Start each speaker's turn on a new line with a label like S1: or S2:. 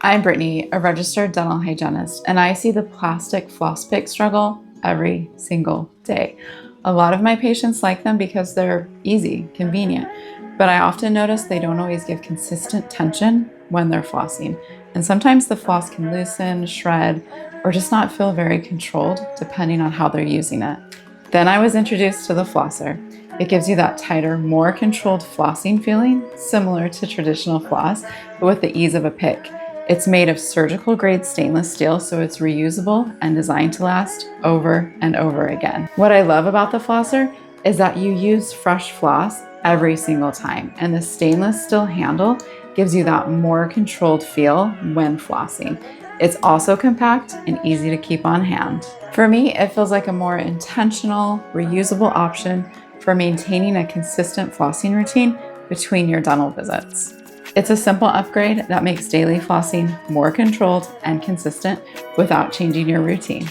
S1: I'm Brittni, a registered dental hygienist, and I see the plastic floss pick struggle every single day. A lot of my patients like them because they're easy, convenient, but I often notice they don't always give consistent tension when they're flossing. And sometimes the floss can loosen, shred, or just not feel very controlled depending on how they're using it. Then I was introduced to the Flosser. It gives you that tighter, more controlled flossing feeling, similar to traditional floss, but with the ease of a pick. It's made of surgical grade stainless steel, so it's reusable and designed to last over and over again. What I love about the Flosser is that you use fresh floss every single time, and the stainless steel handle gives you that more controlled feel when flossing. It's also compact and easy to keep on hand. For me, it feels like a more intentional, reusable option for maintaining a consistent flossing routine between your dental visits. It's a simple upgrade that makes daily flossing more controlled and consistent without changing your routine.